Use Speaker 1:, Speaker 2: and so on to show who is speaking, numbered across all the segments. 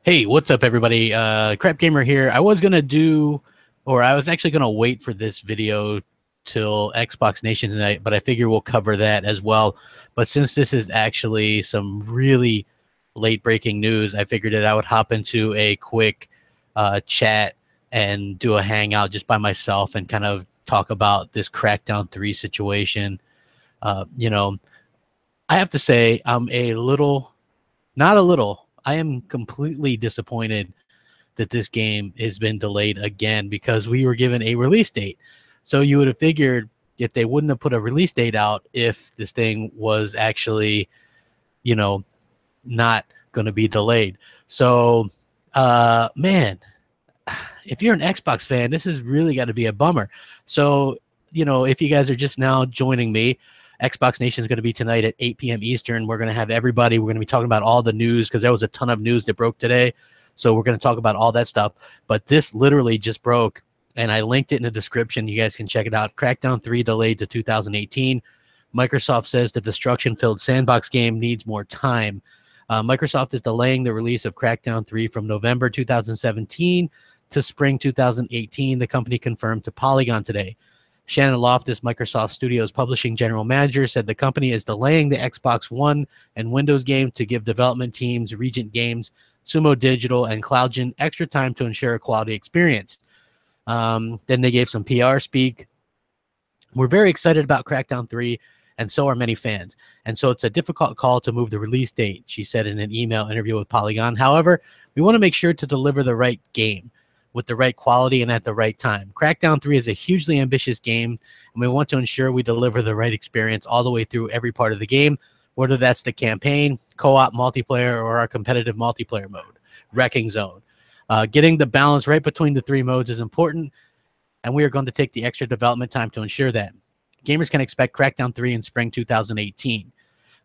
Speaker 1: Hey, what's up, everybody? Crapgamer here. I was actually gonna wait for this video till Xbox Nation tonight, but I figure we'll cover that as well. But since this is actually some really late breaking news, I figured that I would hop into a quick chat and do a hangout just by myself and kind of talk about this Crackdown 3 situation. Uh, you know, I have to say I'm a little, not a little, I am completely disappointed that this game has been delayed again because we were given a release date. So you would have figured if they wouldn't have put a release date out if this thing was actually, you know, not going to be delayed. So, man, if you're an Xbox fan, this has really got to be a bummer. So, if you guys are just now joining me, Xbox Nation is going to be tonight at 8 p.m. Eastern. We're going to have everybody. We're going to be talking about all the news because there was a ton of news that broke today. So we're going to talk about all that stuff. But this literally just broke, and I linked it in the description. You guys can check it out. Crackdown 3 delayed to 2018. Microsoft says the destruction-filled sandbox game needs more time. Microsoft is delaying the release of Crackdown 3 from November 2017 to spring 2018, the company confirmed to Polygon today. Shannon Loftus, Microsoft Studios publishing general manager, said the company is delaying the Xbox One and Windows game to give development teams, Regent Games, Sumo Digital, and CloudGen extra time to ensure a quality experience. Then they gave some PR speak. We're very excited about Crackdown 3, and so are many fans. And so it's a difficult call to move the release date, she said in an email interview with Polygon. However, we want to make sure to deliver the right game with the right quality and at the right time. Crackdown 3 is a hugely ambitious game, and we want to ensure we deliver the right experience all the way through every part of the game, whether that's the campaign, co-op multiplayer, or our competitive multiplayer mode, Wrecking Zone. Getting the balance right between the three modes is important, and we are going to take the extra development time to ensure that. Gamers can expect Crackdown 3 in spring 2018.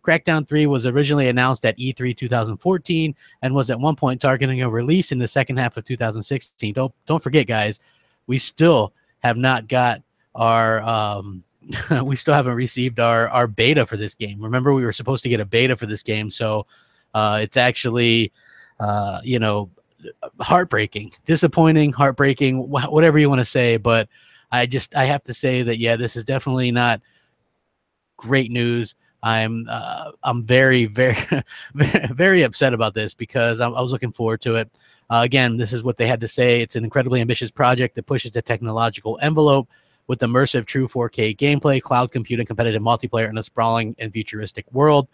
Speaker 1: Crackdown 3 was originally announced at E3 2014 and was at one point targeting a release in the second half of 2016. Don't forget, guys, we still have not got our we still haven't received our beta for this game. Remember, we were supposed to get a beta for this game, so it's actually heartbreaking, disappointing, heartbreaking, whatever you want to say. But I have to say that, yeah, this is definitely not great news. I'm very, very, very upset about this because I was looking forward to it. Again, this is what they had to say. It's an incredibly ambitious project that pushes the technological envelope with immersive true 4K gameplay, cloud computing, competitive multiplayer, and a sprawling and futuristic world.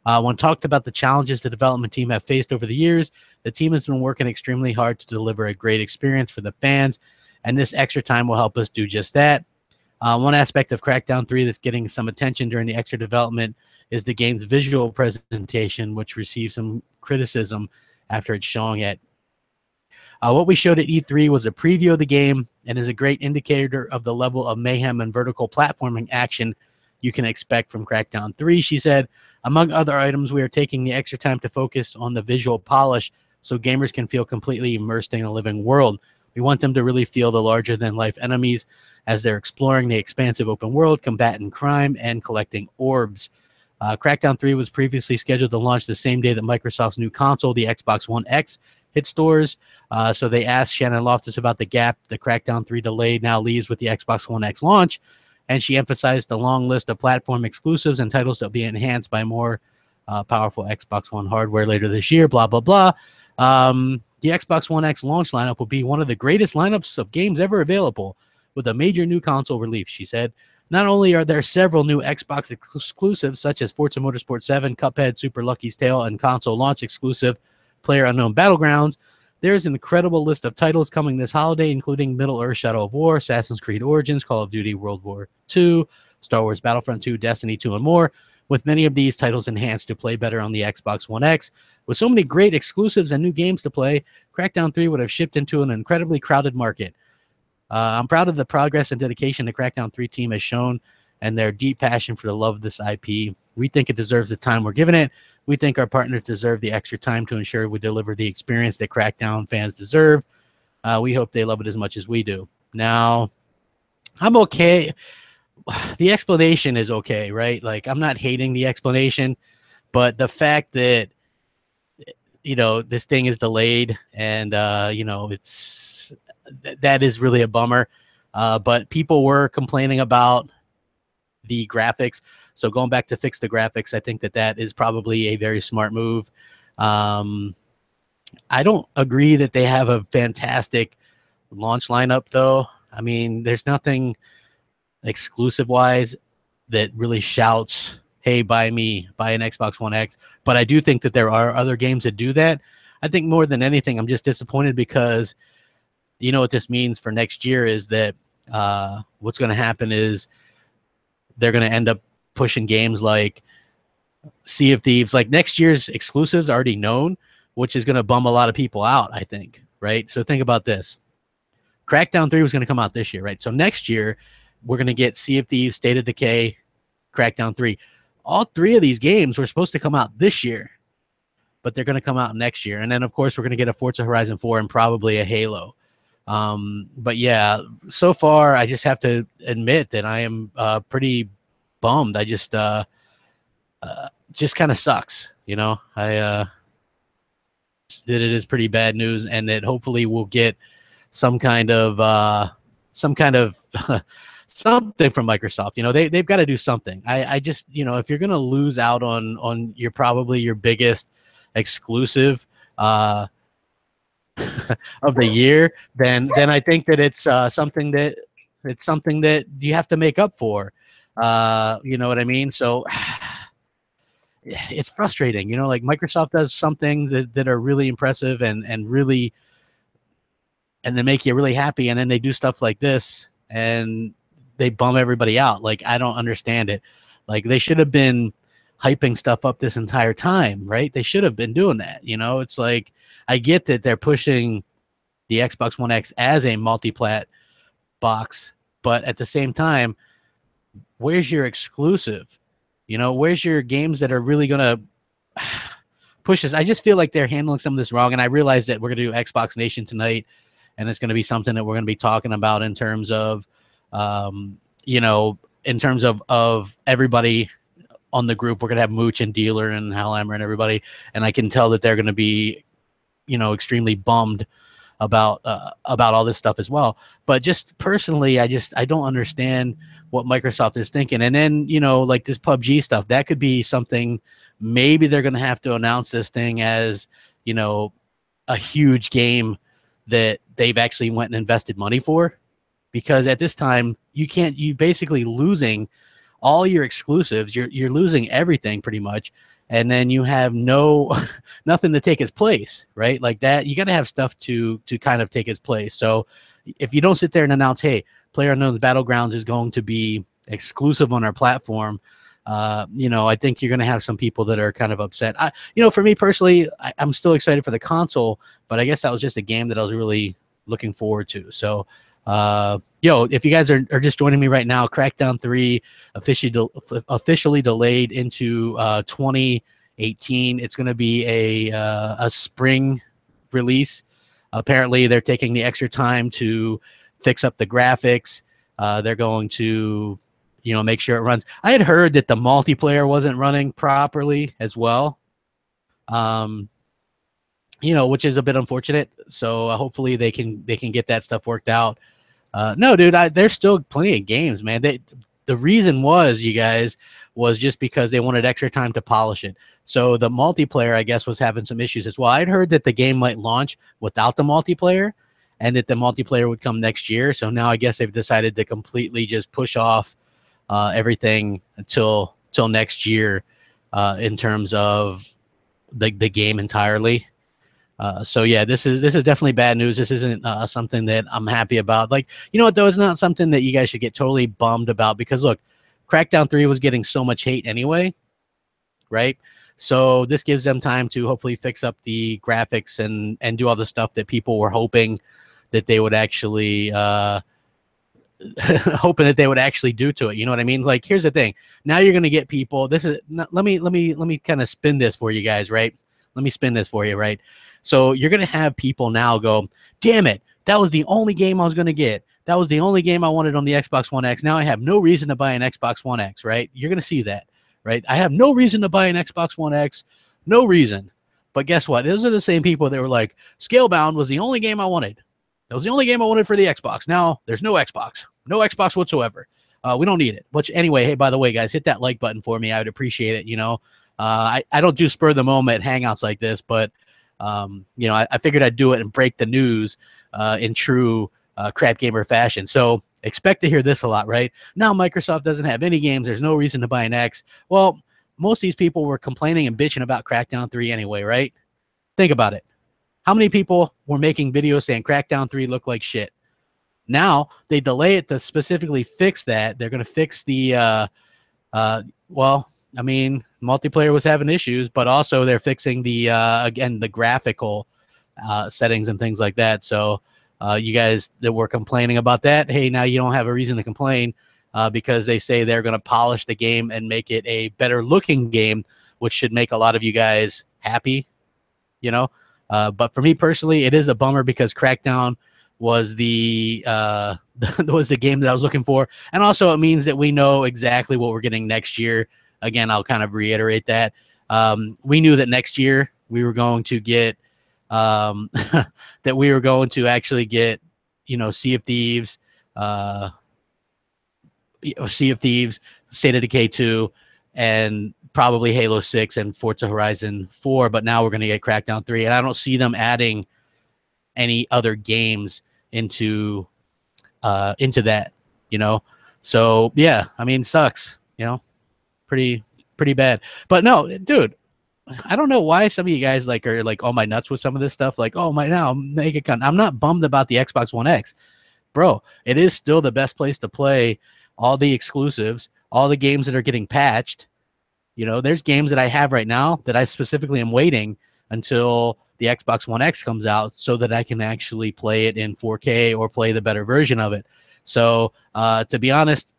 Speaker 1: When talked about the challenges the development team have faced over the years, the team has been working extremely hard to deliver a great experience for the fans, and this extra time will help us do just that. One aspect of Crackdown 3 that's getting some attention during the extra development is the game's visual presentation, which received some criticism after its showing at. What we showed at E3 was a preview of the game and is a great indicator of the level of mayhem and vertical platforming action you can expect from Crackdown 3, she said. Among other items, we are taking the extra time to focus on the visual polish so gamers can feel completely immersed in a living world. We want them to really feel the larger-than-life enemies as they're exploring the expansive open world, combating crime, and collecting orbs. Crackdown 3 was previously scheduled to launch the same day that Microsoft's new console, the Xbox One X, hit stores. So they asked Shannon Loftus about the gap the Crackdown 3 delay now leaves with the Xbox One X launch, and she emphasized the long list of platform exclusives and titles that will be enhanced by more powerful Xbox One hardware later this year, blah, blah, blah. The Xbox One X launch lineup will be one of the greatest lineups of games ever available with a major new console release, she said. Not only are there several new Xbox exclusives such as Forza Motorsport 7, Cuphead, Super Lucky's Tale, and console launch exclusive PlayerUnknown Battlegrounds, there's an incredible list of titles coming this holiday, including Middle-earth Shadow of War, Assassin's Creed Origins, Call of Duty World War II, Star Wars Battlefront 2, Destiny 2, and more, with many of these titles enhanced to play better on the Xbox One X. With so many great exclusives and new games to play, Crackdown 3 would have shipped into an incredibly crowded market. I'm proud of the progress and dedication the Crackdown 3 team has shown and their deep passion for the love of this IP. We think it deserves the time we're giving it. We think our partners deserve the extra time to ensure we deliver the experience that Crackdown fans deserve. We hope they love it as much as we do. Now, I'm okay. The explanation is okay, right? Like, I'm not hating the explanation, but the fact that you know, this thing is delayed, and you know, that is really a bummer. But people were complaining about the graphics, so going back to fix the graphics, I think that is probably a very smart move. I don't agree that they have a fantastic launch lineup, though. I mean, there's nothing exclusive wise that really shouts, hey, buy an Xbox One X. But I do think that there are other games that do that. I think more than anything, I'm just disappointed because you know what this means for next year is that what's going to happen is they're going to end up pushing games like Sea of Thieves. Like next year's exclusives already known, which is going to bum a lot of people out, I think, right? So think about this. Crackdown 3 was going to come out this year, right? So next year, we're going to get Sea of Thieves, State of Decay, Crackdown 3. All three of these games were supposed to come out this year, but they're going to come out next year. And then, of course, we're going to get a Forza Horizon 4 and probably a Halo. But yeah, so far, I just have to admit that I am pretty bummed. I just kind of sucks, you know? That it is pretty bad news, and that hopefully we'll get some kind of something from Microsoft. You know, they've got to do something. I just, you know, if you're gonna lose out on probably your biggest exclusive of the year, then I think that it's something that you have to make up for. You know what I mean? So it's frustrating. You know, like Microsoft does some things that are really impressive and really, and they make you really happy, and then they do stuff like this and they bum everybody out. Like, I don't understand it. Like, they should have been hyping stuff up this entire time, right? They should have been doing that. You know, it's like, I get that they're pushing the Xbox One X as a multi-plat box, but at the same time, where's your exclusive? You know, where's your games that are really going to push this? I just feel like they're handling some of this wrong, and I realize that we're going to do Xbox Nation tonight, and it's going to be something that we're going to be talking about in terms of, you know, in terms of everybody on the group. We're going to have Mooch and Dealer and Hellhammer and everybody, and I can tell that they're going to be, you know, extremely bummed about all this stuff as well. But just personally, I don't understand what Microsoft is thinking. And then, you know, like this PUBG stuff, that could be something. Maybe they're going to have to announce this thing as, you know, a huge game that they've actually went and invested money for, because at this time you basically losing all your exclusives. You're losing everything pretty much. And then you have nothing to take its place, right? Like that, you got to have stuff to kind of take its place. So if you don't sit there and announce, hey, PlayerUnknown's Battlegrounds is going to be exclusive on our platform, you know, I think you're going to have some people that are kind of upset. You know, for me personally, I'm still excited for the console, but I guess that was just a game that I was really looking forward to. So, yo, if you guys are just joining me right now, Crackdown 3 officially delayed into 2018. It's going to be a spring release. Apparently, they're taking the extra time to fix up the graphics. They're going to, you know, make sure it runs. I had heard that the multiplayer wasn't running properly as well. You know, which is a bit unfortunate. So hopefully they can get that stuff worked out. No, dude, there's still plenty of games, man. The reason was, you guys, was just because they wanted extra time to polish it. So the multiplayer, I guess, was having some issues as well. I'd heard that the game might launch without the multiplayer, and that the multiplayer would come next year. So now I guess they've decided to completely just push off everything until next year in terms of the game entirely. So yeah, this is definitely bad news. This isn't something that I'm happy about. Like, you know what, though? It's not something that you guys should get totally bummed about, because look, Crackdown 3 was getting so much hate anyway, right? So this gives them time to hopefully fix up the graphics and do all the stuff that people were hoping that they would actually hoping that they would actually do to it. You know what I mean? Like, here's the thing. Now you're going to get people. Let me kind of spin this for you guys, right? Let me spin this for you, right? So you're going to have people now go, damn it, that was the only game I was going to get. That was the only game I wanted on the Xbox One X. Now I have no reason to buy an Xbox One X, right? You're going to see that, right? I have no reason to buy an Xbox One X. No reason. But guess what? Those are the same people that were like, Scalebound was the only game I wanted. That was the only game I wanted for the Xbox. Now there's no Xbox. No Xbox whatsoever. We don't need it. Which anyway, hey, by the way, guys, hit that like button for me. I would appreciate it. You know, I don't do spur of the moment hangouts like this, but you know, I figured I'd do it and break the news in true Crap Gamer fashion. So expect to hear this a lot, right? Now Microsoft doesn't have any games. There's no reason to buy an X. Well, most of these people were complaining and bitching about Crackdown 3 anyway, right? Think about it. How many people were making videos saying Crackdown 3 looked like shit? Now they delay it to specifically fix that. They're going to fix the, well, I mean, multiplayer was having issues, but also they're fixing the, again, the graphical settings and things like that. So you guys that were complaining about that, hey, now you don't have a reason to complain because they say they're going to polish the game and make it a better looking game, which should make a lot of you guys happy, you know. But for me personally, it is a bummer because Crackdown was the was the game that I was looking for, and also it means that we know exactly what we're getting next year. Again, I'll kind of reiterate that we knew that next year we were going to get that we were going to actually get, you know, Sea of Thieves, State of Decay 2, and probably Halo 6 and Forza Horizon 4, but now we're going to get Crackdown 3, and I don't see them adding any other games into that, you know. So yeah, I mean, sucks, you know, pretty bad. But no, dude, I don't know why some of you guys like are like on my nuts with some of this stuff. Like, oh my, now make it. I'm not bummed about the Xbox One X, bro. It is still the best place to play all the exclusives, all the games that are getting patched. You know, there's games that I have right now that I specifically am waiting until the Xbox One X comes out so that I can actually play it in 4K or play the better version of it. So to be honest,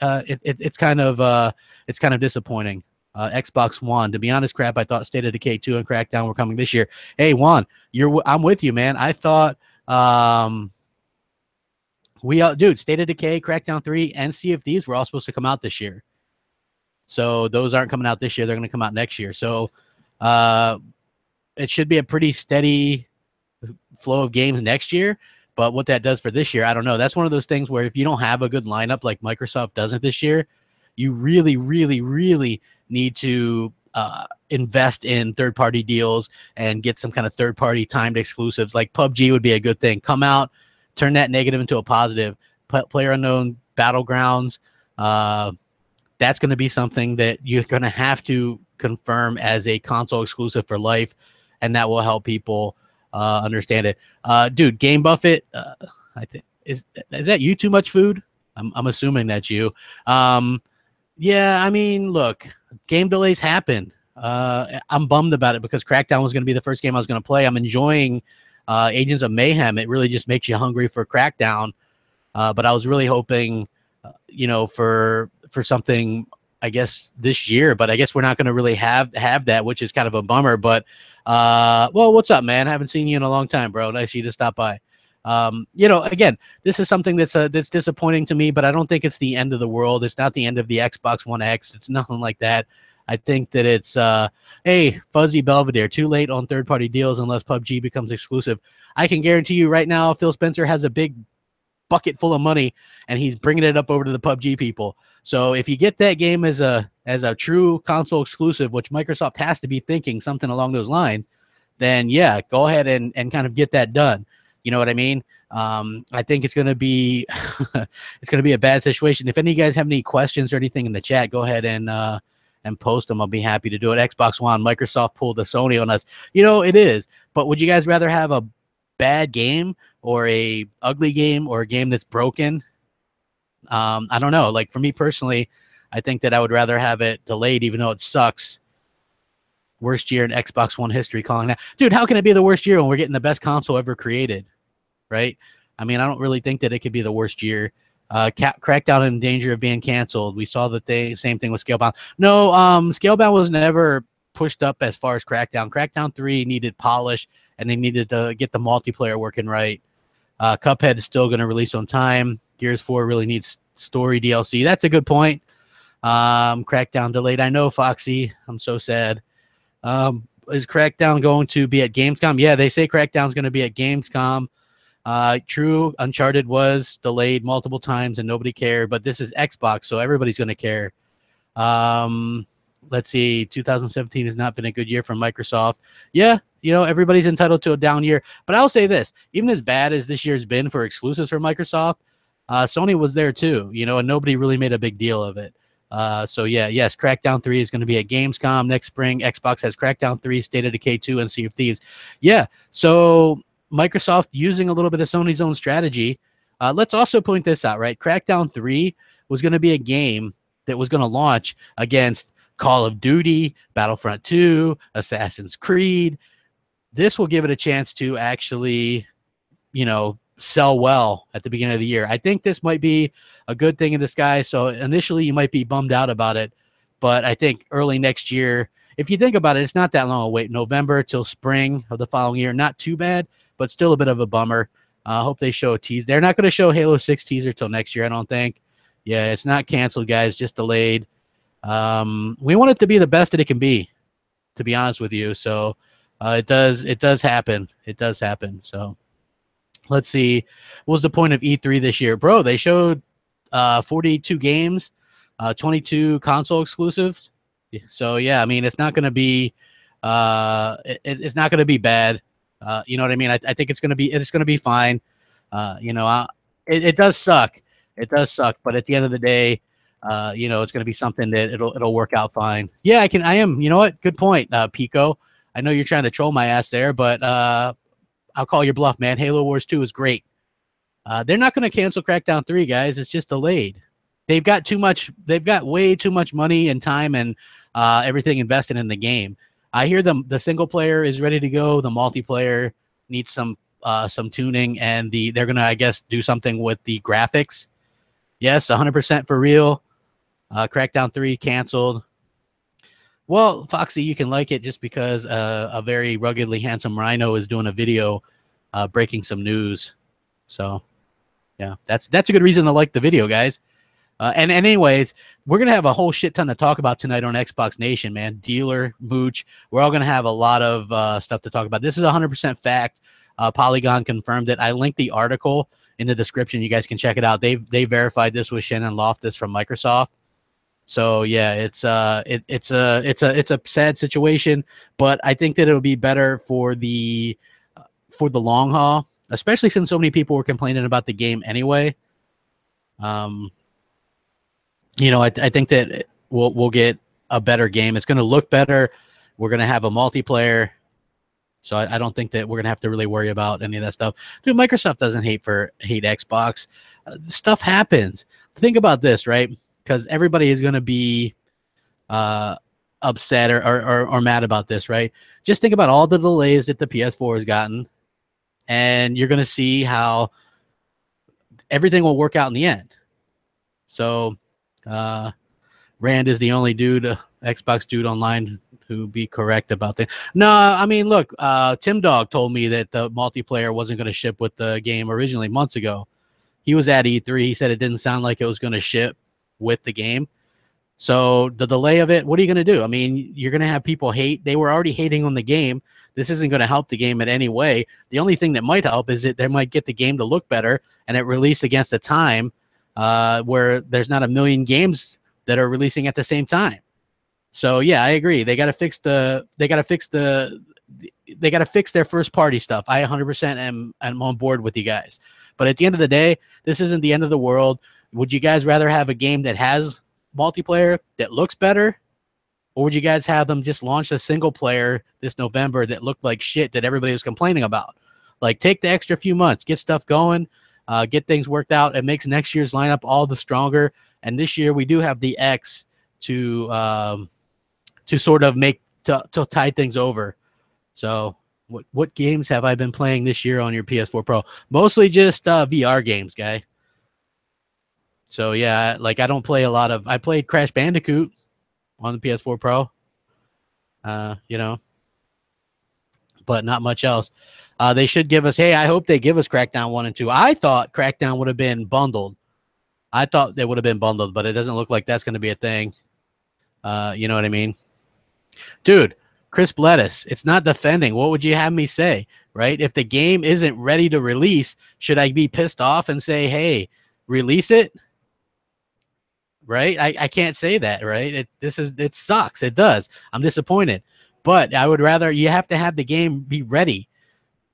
Speaker 1: it's kind of disappointing. Xbox One, to be honest, crap, I thought State of Decay 2 and Crackdown were coming this year. Hey, Juan, I'm with you, man. I thought dude, State of Decay, Crackdown 3, and Sea of Thieves were all supposed to come out this year. So those aren't coming out this year. They're going to come out next year. So it should be a pretty steady flow of games next year. But what that does for this year, I don't know. That's one of those things where if you don't have a good lineup like Microsoft doesn't this year, you really, really, really need to invest in third-party deals and get some kind of third-party timed exclusives. Like PUBG would be a good thing. Come out, turn that negative into a positive. PlayerUnknown Battlegrounds, that's going to be something that you're going to have to confirm as a console exclusive for life, and that will help people understand it. Dude, Game Buffett, I think is that you? Too much food? I'm assuming that's you. Yeah, I mean, look, game delays happen. I'm bummed about it because Crackdown was going to be the first game I was going to play. I'm enjoying Agents of Mayhem. It really just makes you hungry for Crackdown. But I was really hoping, you know, for something, I guess, this year. But I guess we're not going to really have that, which is kind of a bummer. But, well, what's up, man? I haven't seen you in a long time, bro. Nice of you to stop by. You know, again, this is something that's disappointing to me, but I don't think it's the end of the world. It's not the end of the Xbox One X. It's nothing like that. I think that it's, hey, Fuzzy Belvedere, too late on third-party deals unless PUBG becomes exclusive. I can guarantee you right now, Phil Spencer has a big bucket full of money, and he's bringing it up over to the PUBG people. So if you get that game as a true console exclusive, which Microsoft has to be thinking something along those lines, then yeah, go ahead and kind of get that done. You know what I mean? I think it's going to be it's going to be a bad situation. If any of you guys have any questions or anything in the chat, go ahead and post them. I'll be happy to do it. Xbox One, Microsoft pulled the Sony on us. You know, it is. But would you guys rather have a bad game or a ugly game or a game that's broken? I don't know. Like for me personally, I think that I would rather have it delayed, even though it sucks. Worst year in Xbox One history, calling that. Dude, how can it be the worst year when we're getting the best console ever created? Right? I mean, I don't really think that it could be the worst year. Crackdown in danger of being canceled. We saw the same thing with Scalebound. No, Scalebound was never pushed up as far as Crackdown. Crackdown 3 needed polish, and they needed to get the multiplayer working right. Cuphead is still going to release on time. Gears 4 really needs story DLC. That's a good point. Crackdown delayed. I know, Foxy. I'm so sad. is Crackdown going to be at Gamescom? Yeah, they say Crackdown's going to be at Gamescom. True, Uncharted was delayed multiple times and nobody cared, but this is Xbox, so everybody's going to care. Let's see, 2017 has not been a good year for Microsoft. Yeah, you know, everybody's entitled to a down year, but I'll say this, even as bad as this year's been for exclusives for Microsoft, Sony was there too, you know, and nobody really made a big deal of it. So yeah, yes, Crackdown 3 is going to be at Gamescom next spring. Xbox has Crackdown 3, State of Decay 2, and Sea of Thieves. Yeah, so Microsoft using a little bit of Sony's own strategy. Let's also point this out, right? Crackdown 3 was going to be a game that was going to launch against Call of Duty, Battlefront 2, Assassin's Creed. This will give it a chance to actually, you know, sell well at the beginning of the year. I think this might be a good thing in disguise. So initially you might be bummed out about it, but I think early next year, if you think about it, it's not that long a wait. November till spring of the following year, not too bad, but still a bit of a bummer. I hope they show a tease. They're not going to show Halo 6 teaser till next year, I don't think. Yeah, it's not canceled, guys, just delayed. We want it to be the best that it can be, to be honest with you. So it does happen. It does happen. So let's see. What was the point of E3 this year? Bro, they showed 42 games, 22 console exclusives. So yeah, I mean, it's not going to be it's not going to be bad. You know what I mean? I think it's going to be fine. You know, it does suck. It does suck, but at the end of the day, you know, it's going to be something that it'll work out fine. Yeah, I am. You know what? Good point, Pico. I know you're trying to troll my ass there, but I'll call your bluff, man. Halo Wars 2 is great. They're not going to cancel Crackdown 3, guys. It's just delayed. They've got way too much money and time and everything invested in the game. I hear the single player is ready to go. The multiplayer needs some tuning, and they're gonna, I guess, do something with the graphics. Yes, 100% for real. Crackdown 3 canceled. Well, Foxy, you can like it just because a very ruggedly handsome Rhino is doing a video breaking some news. So, yeah, that's a good reason to like the video, guys. And anyways, we're going to have a whole shit ton to talk about tonight on Xbox Nation, man. Dealer, Mooch. We're all going to have a lot of stuff to talk about. This is 100% fact. Polygon confirmed it. I linked the article in the description. You guys can check it out. They verified this with Shannon Loftus from Microsoft. So yeah, it's a sad situation, but I think that it'll be better for the long haul, especially since so many people were complaining about the game anyway. You know, I think that we'll get a better game. It's going to look better. We're going to have a multiplayer. So I don't think that we're going to have to really worry about any of that stuff. Dude, Microsoft doesn't hate Xbox. Stuff happens. Think about this, right? Because everybody is going to be upset or mad about this, right? Just think about all the delays that the PS4 has gotten, and you're going to see how everything will work out in the end. So Rand is the only dude, Xbox dude online who be correct about that. No, I mean, look, Tim Dog told me that the multiplayer wasn't going to ship with the game originally months ago. He was at E3. He said it didn't sound like it was going to ship with the game. So the delay of it, what are you going to do? I mean, you're going to have people hate. They were already hating on the game. This isn't going to help the game in any way. The only thing that might help is that they might get the game to look better and it release against a time where there's not a million games that are releasing at the same time. So yeah, I agree. They got to fix their first party stuff. I 100% am on board with you guys. But at the end of the day, this isn't the end of the world. Would you guys rather have a game that has multiplayer that looks better, or would you guys have them just launch a single player this November that looked like shit that everybody was complaining about? Like, take the extra few months, get stuff going, get things worked out. It makes next year's lineup all the stronger. And this year we do have the X to sort of to tide things over. So what games have I been playing this year on your PS4 Pro? Mostly just VR games, guy. So yeah, like I don't play a lot of. I played Crash Bandicoot on the PS4 Pro. You know, but not much else. They should give us. Hey, I hope they give us Crackdown 1 and 2. I thought Crackdown would have been bundled. I thought they would have been bundled, but it doesn't look like that's going to be a thing. You know what I mean? Dude, crisp lettuce. It's not defending. What would you have me say, right? If the game isn't ready to release, should I be pissed off and say, hey, release it? Right? I can't say that, right? It sucks. It does. I'm disappointed. But I would rather, you have to have the game be ready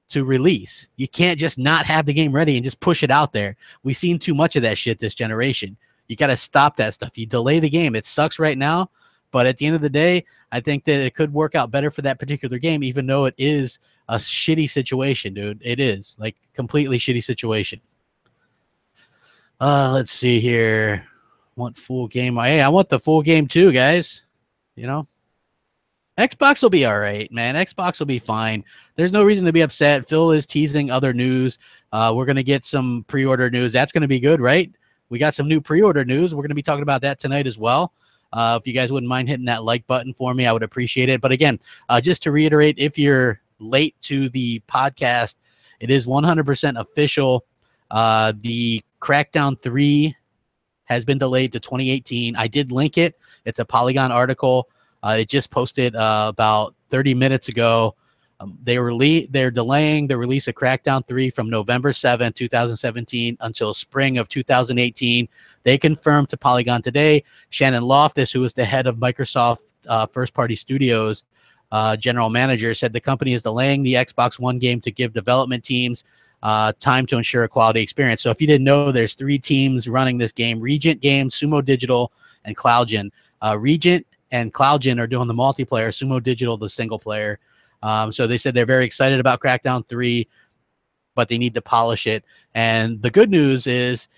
Speaker 1: to release. You can't just not have the game ready and just push it out there. We've seen too much of that shit this generation. You got to stop that stuff. You delay the game. It sucks right now, but at the end of the day, I think that it could work out better for that particular game, even though it is a shitty situation, dude. It is like completely shitty situation. Let's see here. Want full game? Hey, I want the full game too, guys. You know, Xbox will be all right, man. Xbox will be fine. There's no reason to be upset. Phil is teasing other news. We're going to get some pre-order news. That's going to be good, right? We got some new pre-order news. We're going to be talking about that tonight as well. If you guys wouldn't mind hitting that like button for me, I would appreciate it. But again, just to reiterate, if you're late to the podcast, it is 100% official. The Crackdown 3 has been delayed to 2018. I did link it. It's a Polygon article. It just posted about 30 minutes ago. They're delaying the release of Crackdown 3 from November 7, 2017 until spring of 2018. They confirmed to Polygon today. Shannon Loftus, who is the head of Microsoft first-party studios general manager, said the company is delaying the Xbox One game to give development teams time to ensure a quality experience. So if you didn't know, there's 3 teams running this game: Regent Games, Sumo Digital, and CloudGen. Regent and CloudGen are doing the multiplayer, Sumo Digital the single player. So they said they're very excited about Crackdown 3, but they need to polish it. And the good news is,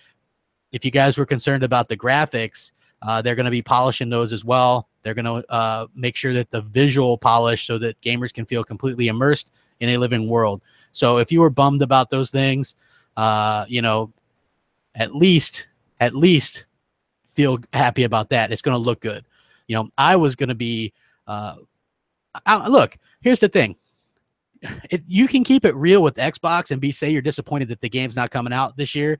Speaker 1: if you guys were concerned about the graphics, they're going to be polishing those as well. They're going to make sure that the visual polish so that gamers can feel completely immersed in a living world. So if you were bummed about those things, you know, at least feel happy about that. It's going to look good. You know, I was going to be, look, here's the thing. You can keep it real with Xbox and say you're disappointed that the game's not coming out this year,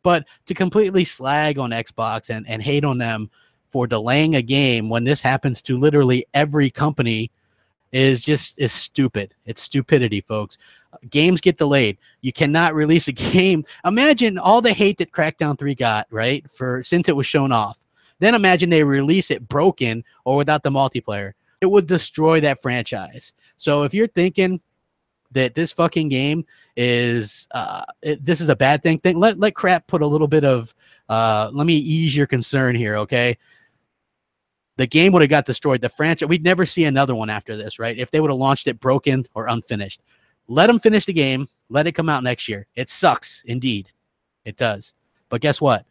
Speaker 1: but to completely slag on Xbox and hate on them for delaying a game when this happens to literally every company is stupid. It's stupidity, folks. Games get delayed. You cannot release a game. Imagine all the hate that Crackdown 3 got, right, since it was shown off. Then imagine they release it broken or without the multiplayer. It would destroy that franchise. So if you're thinking that this fucking game is this is a bad thing, let Crap put a little bit of let me ease your concern here, okay? The game would have got destroyed. The franchise, we'd never see another one after this, right? If they would have launched it broken or unfinished. Let them finish the game. Let it come out next year. It sucks, indeed. It does. But guess what?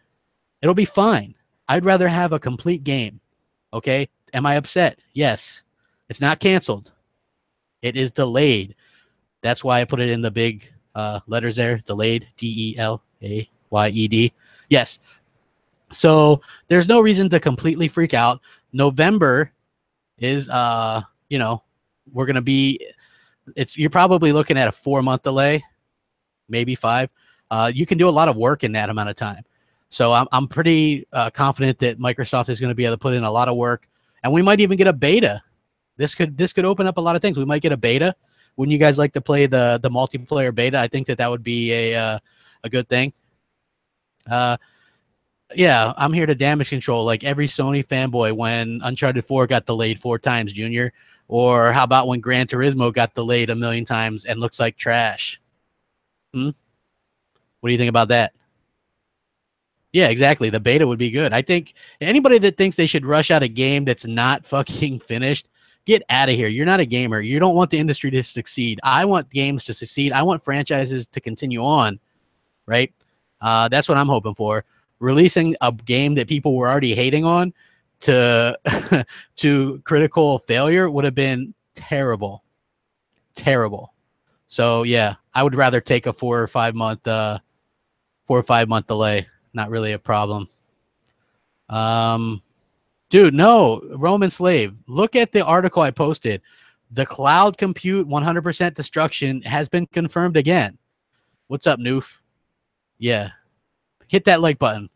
Speaker 1: It'll be fine. I'd rather have a complete game, okay? Am I upset? Yes. It's not canceled. It is delayed. That's why I put it in the big letters there. Delayed. D-E-L-A-Y-E-D. Yes. So there's no reason to completely freak out. November is, you know, we're going to be, you're probably looking at a 4-month delay, maybe 5. You can do a lot of work in that amount of time. So I'm pretty confident that Microsoft is going to be able to put in a lot of work, and we might even get a beta. This could open up a lot of things. We might get a beta. Wouldn't you guys like to play the multiplayer beta? I think that would be a good thing. Yeah, I'm here to damage control like every Sony fanboy when Uncharted 4 got delayed 4 times, Junior. Or how about when Gran Turismo got delayed 1,000,000 times and looks like trash? What do you think about that? Yeah, exactly. The beta would be good. I think anybody that thinks they should rush out a game that's not fucking finished, get out of here. You're not a gamer. You don't want the industry to succeed. I want games to succeed. I want franchises to continue on, right? That's what I'm hoping for. Releasing a game that people were already hating on to to critical failure would have been terrible. Terrible. So yeah, I would rather take a 4 or 5 month delay. Not really a problem. Dude, no, Roman slave. Look at the article I posted. The cloud compute 100% destruction has been confirmed again. What's up, Noof? Yeah. Hit that like button.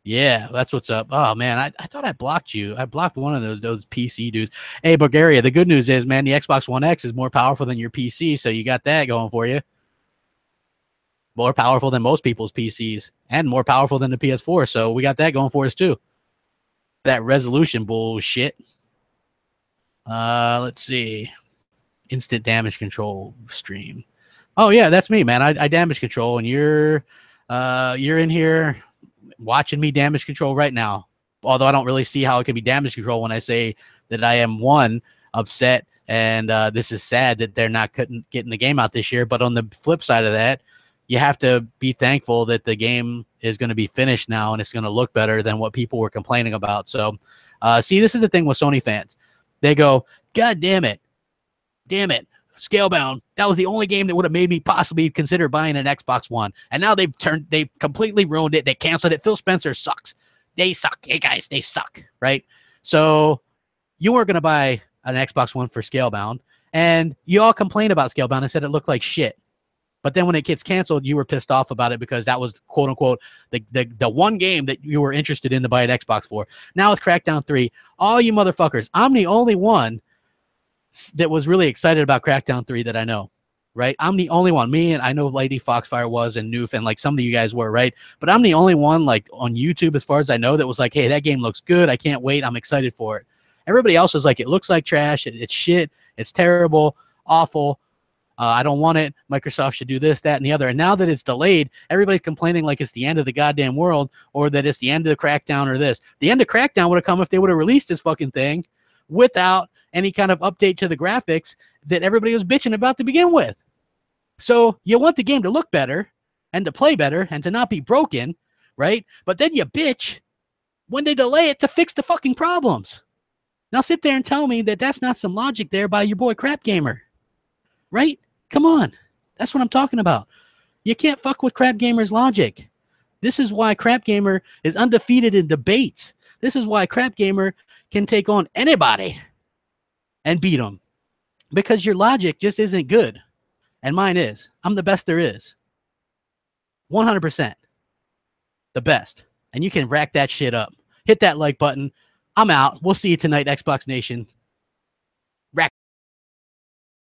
Speaker 1: Yeah, that's what's up. Oh man, I thought I blocked you. I blocked one of those PC dudes. Hey, Bulgaria, the good news is, man, the Xbox One X is more powerful than your PC, so you got that going for you. More powerful than most people's PCs, and more powerful than the PS4. So we got that going for us too. That resolution bullshit. Let's see. Instant damage control stream. Oh yeah, that's me, man. I damage control, and you're in here watching me damage control right now. Although I don't really see how it can be damage control when I say that I am one upset and this is sad that they're not getting the game out this year. But on the flip side of that, you have to be thankful that the game is going to be finished now and it's going to look better than what people were complaining about. So, see, this is the thing with Sony fans. They go, God damn it, Scalebound. That was the only game that would have made me possibly consider buying an Xbox One. And now they've completely ruined it. They canceled it. Phil Spencer sucks. They suck. Hey guys, they suck. Right? So you weren't going to buy an Xbox One for Scalebound. And you all complained about Scalebound and said it looked like shit. But then when it gets canceled, you were pissed off about it because that was, quote unquote, the one game that you were interested in to buy an Xbox for. Now with Crackdown 3, all you motherfuckers, I'm the only one that was really excited about Crackdown 3 that I know, right? I'm the only one. Me and I know Lady Foxfire was and Noof and like some of you guys were, right? But I'm the only one like on YouTube as far as I know that was like, hey, that game looks good. I can't wait. I'm excited for it. Everybody else was like, it looks like trash. It's shit. It's terrible, awful. I don't want it. Microsoft should do this, that, and the other. And now that it's delayed, everybody's complaining like it's the end of the goddamn world or that it's the end of the Crackdown or this. The end of Crackdown would have come if they would have released this fucking thing without any kind of update to the graphics that everybody was bitching about to begin with. So you want the game to look better and to play better and to not be broken, right? But then you bitch when they delay it to fix the fucking problems. Now sit there and tell me that that's not some logic there by your boy Crapgamer, right? Come on. That's what I'm talking about. You can't fuck with Crapgamer's logic. This is why Crapgamer is undefeated in debates. This is why Crapgamer can take on anybody and beat them. Because your logic just isn't good. And mine is. I'm the best there is. 100%. The best. And you can rack that shit up. Hit that like button. I'm out. We'll see you tonight, Xbox Nation.